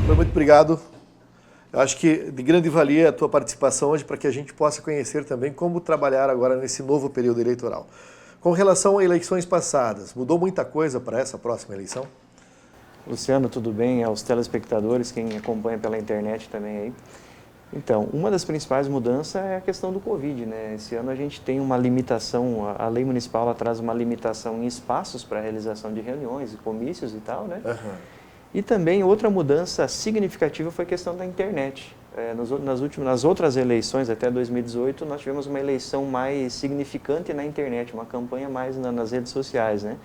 Muito obrigado. Eu acho que de grande valia a tua participação hoje para que a gente possa conhecer também como trabalhar agora nesse novo período eleitoral. Com relação a eleições passadas, mudou muita coisa para essa próxima eleição? Luciano, tudo bem? Aos telespectadores, quem acompanha pela internet também aí. Então, uma das principais mudanças é a questão do Covid, né? Esse ano a gente tem uma limitação, a lei municipal ela traz uma limitação em espaços para a realização de reuniões e comícios e tal, né? Uhum. E também outra mudança significativa foi a questão da internet. Nas outras eleições, até 2018, nós tivemos uma eleição mais significante na internet, uma campanha mais nas redes sociais, né?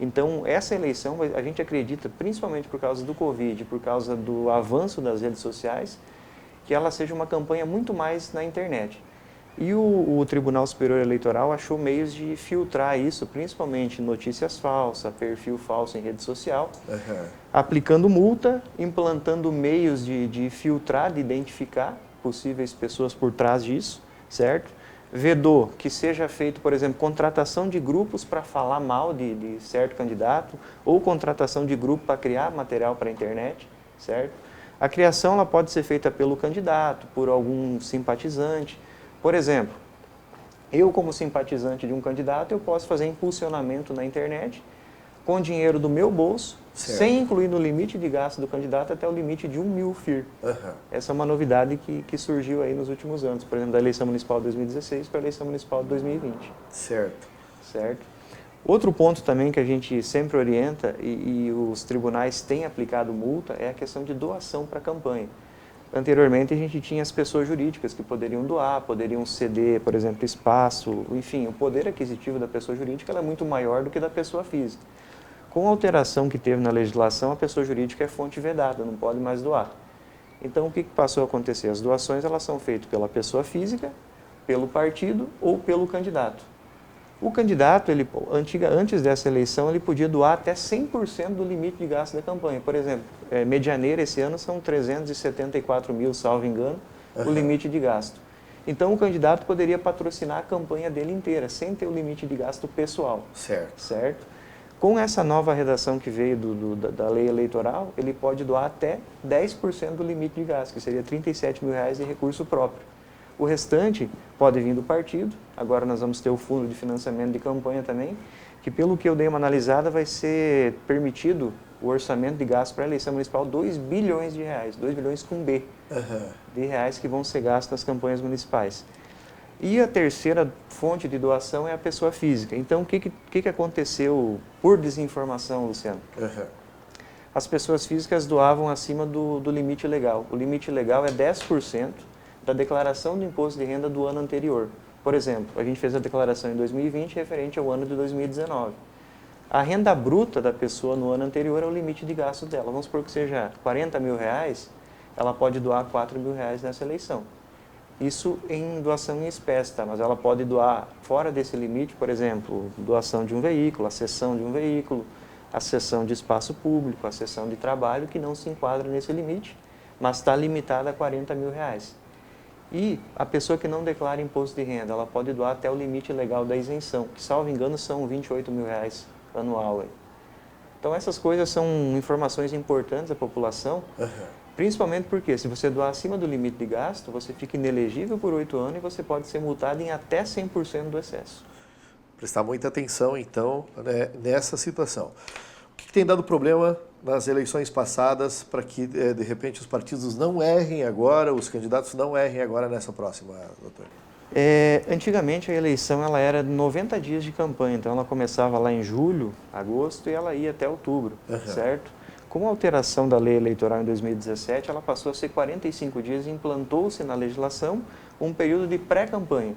Então, essa eleição, a gente acredita, principalmente por causa do Covid, por causa do avanço das redes sociais, que ela seja uma campanha muito mais na internet. E o Tribunal Superior Eleitoral achou meios de filtrar isso, principalmente notícias falsas, perfil falso em rede social, aplicando multa, implantando meios de filtrar, de identificar possíveis pessoas por trás disso, certo? Vedou que seja feito, por exemplo, contratação de grupos para falar mal de certo candidato, ou contratação de grupo para criar material para a internet, certo? A criação ela pode ser feita pelo candidato, por algum simpatizante. Por exemplo, eu como simpatizante de um candidato, eu posso fazer impulsionamento na internet com dinheiro do meu bolso, sem incluir no limite de gasto do candidato até o limite de 1.000 FIR. Essa é uma novidade que surgiu aí nos últimos anos, por exemplo, da eleição municipal de 2016 para a eleição municipal de 2020. Certo. Certo? Outro ponto também que a gente sempre orienta e os tribunais têm aplicado multa é a questão de doação para a campanha. Anteriormente a gente tinha as pessoas jurídicas que poderiam doar, poderiam ceder, por exemplo, espaço, enfim, o poder aquisitivo da pessoa jurídica é muito maior do que da pessoa física. Com a alteração que teve na legislação, a pessoa jurídica é fonte vedada, não pode mais doar. Então o que passou a acontecer? As doações elas são feitas pela pessoa física, pelo partido ou pelo candidato. O candidato, antes dessa eleição, ele podia doar até 100% do limite de gasto da campanha. Por exemplo, Medianeira esse ano são 374 mil, salvo engano, o limite de gasto. Então o candidato poderia patrocinar a campanha dele inteira, sem ter o limite de gasto pessoal. Certo? Com essa nova redação que veio da lei eleitoral, ele pode doar até 10% do limite de gasto, que seria R$37 mil de recurso próprio. O restante pode vir do partido, agora nós vamos ter o fundo de financiamento de campanha também, que pelo que eu dei uma analisada vai ser permitido o orçamento de gasto para a eleição municipal 2 bilhões de reais, 2 bilhões com B, de reais que vão ser gastos nas campanhas municipais. E a terceira fonte de doação é a pessoa física. Então, o que aconteceu por desinformação, Luciano? As pessoas físicas doavam acima do limite legal. O limite legal é 10% da declaração do imposto de renda do ano anterior. Por exemplo, a gente fez a declaração em 2020 referente ao ano de 2019. A renda bruta da pessoa no ano anterior é o limite de gasto dela. Vamos supor que seja R$40 mil, ela pode doar R$4 mil nessa eleição. Isso em doação em espécie, tá? Mas ela pode doar fora desse limite, por exemplo, doação de um veículo, a cessão de um veículo, a cessão de espaço público, a cessão de trabalho, que não se enquadra nesse limite, mas está limitada a R$40 mil. E a pessoa que não declara imposto de renda, ela pode doar até o limite legal da isenção, que, salvo engano, são R$28 mil anual. Então, essas coisas são informações importantes à população, principalmente porque, se você doar acima do limite de gasto, você fica inelegível por 8 anos e você pode ser multado em até 100% do excesso. Prestar muita atenção, então, né, nessa situação. O que tem dado problema nas eleições passadas para que, de repente, os partidos não errem agora, os candidatos não errem agora nessa próxima, doutor? Antigamente a eleição ela era 90 dias de campanha, então ela começava lá em julho, agosto e ela ia até outubro, certo? Com a alteração da lei eleitoral em 2017, ela passou a ser 45 dias e implantou-se na legislação um período de pré-campanha.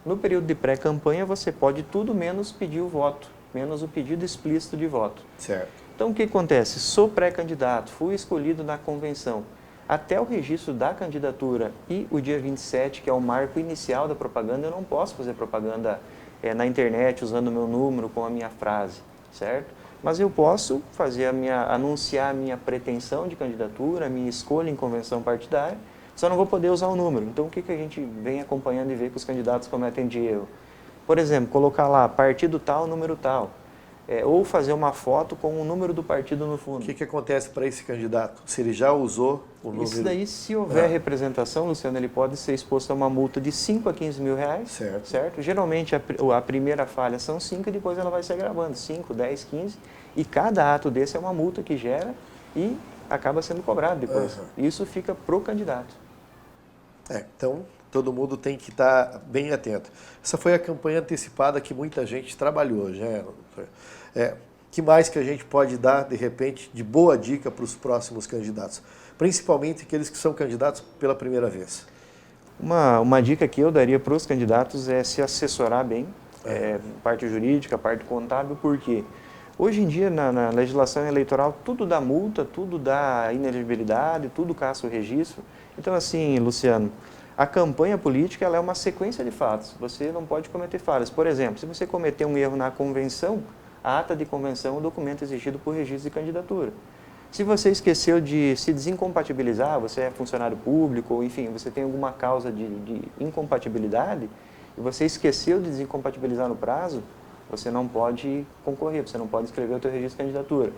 No período de pré-campanha você pode tudo menos pedir o voto, menos o pedido explícito de voto. Certo. Então o que acontece? Sou pré-candidato, fui escolhido na convenção. Até o registro da candidatura e o dia 27, que é o marco inicial da propaganda, eu não posso fazer propaganda na internet usando o meu número com a minha frase, certo? Mas eu posso anunciar a minha pretensão de candidatura, a minha escolha em convenção partidária, só não vou poder usar o número. Então o que a gente vem acompanhando e vê que os candidatos cometem de erro? Por exemplo, colocar lá partido tal, número tal. ou fazer uma foto com o número do partido no fundo. O que acontece para esse candidato? Se ele já usou o número... Isso daí, se houver representação, Luciano, ele pode ser exposto a uma multa de 5 a 15 mil reais. Certo? Geralmente, a primeira falha são 5 e depois ela vai se agravando. 5, 10, 15. E cada ato desse é uma multa que gera e acaba sendo cobrado depois. Isso fica pro candidato. Então, todo mundo tem que estar bem atento. Essa foi a campanha antecipada que muita gente trabalhou, né? Que mais que a gente pode dar, de repente, de boa dica para os próximos candidatos? Principalmente aqueles que são candidatos pela primeira vez. Uma dica que eu daria para os candidatos é se assessorar bem, parte jurídica, parte contábil, porque hoje em dia, na legislação eleitoral, tudo dá multa, tudo dá inelegibilidade, tudo caça o registro. Então, assim, Luciano, a campanha política ela é uma sequência de fatos. Você não pode cometer falhas. Por exemplo, se você cometer um erro na convenção, a ata de convenção é o documento exigido por registro de candidatura. Se você esqueceu de se desincompatibilizar, você é funcionário público, ou enfim, você tem alguma causa de incompatibilidade, e você esqueceu de desincompatibilizar no prazo, você não pode concorrer, você não pode escrever o seu registro de candidatura.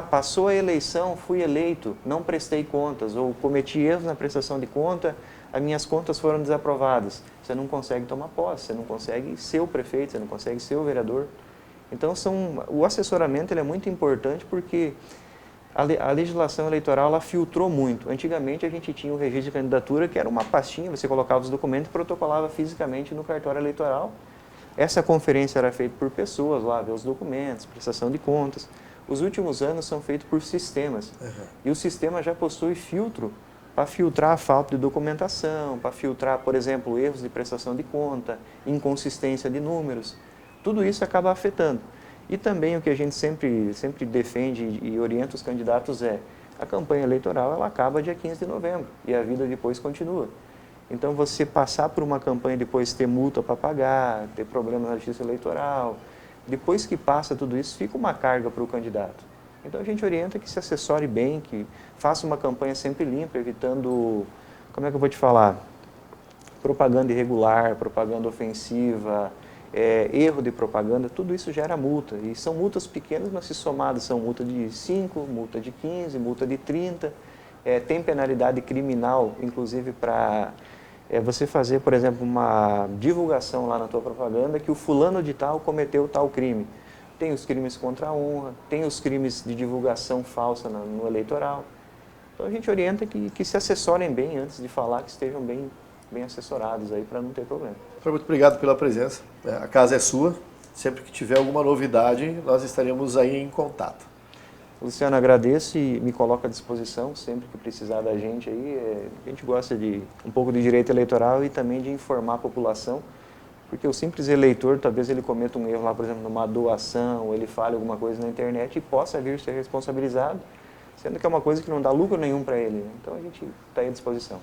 Passou a eleição, fui eleito, não prestei contas, ou cometi erros na prestação de conta, as minhas contas foram desaprovadas. Você não consegue tomar posse, você não consegue ser o prefeito, você não consegue ser o vereador. Então, o assessoramento ele é muito importante porque a legislação eleitoral ela filtrou muito. Antigamente, a gente tinha o registro de candidatura, que era uma pastinha, você colocava os documentos e protocolava fisicamente no cartório eleitoral. Essa conferência era feita por pessoas, lá ver os documentos, prestação de contas. Os últimos anos são feitos por sistemas. E o sistema já possui filtro para filtrar a falta de documentação, para filtrar, por exemplo, erros de prestação de conta, inconsistência de números. Tudo isso acaba afetando. E também o que a gente sempre defende e orienta os candidatos a campanha eleitoral ela acaba dia 15 de novembro e a vida depois continua. Então, você passar por uma campanha e depois ter multa para pagar, ter problema na justiça eleitoral, depois que passa tudo isso, fica uma carga para o candidato. Então, a gente orienta que se assessore bem, que faça uma campanha sempre limpa, evitando, como é que eu vou te falar, propaganda irregular, propaganda ofensiva, erro de propaganda, tudo isso gera multa. E são multas pequenas, mas se somadas são multa de 5, multa de 15, multa de 30. Tem penalidade criminal, inclusive para você fazer, por exemplo, uma divulgação lá na tua propaganda que o fulano de tal cometeu tal crime. Tem os crimes contra a honra, tem os crimes de divulgação falsa no eleitoral. Então a gente orienta que se assessorem bem antes de falar, que estejam bem assessorados aí para não ter problema. Muito obrigado pela presença. A casa é sua. Sempre que tiver alguma novidade, nós estaremos aí em contato. Luciano, agradeço e me coloco à disposição sempre que precisar da gente aí. A gente gosta de um pouco de direito eleitoral e também de informar a população, porque o simples eleitor, talvez ele cometa um erro lá, por exemplo, numa doação, ou ele fale alguma coisa na internet e possa vir ser responsabilizado, sendo que é uma coisa que não dá lucro nenhum para ele. Então a gente está aí à disposição.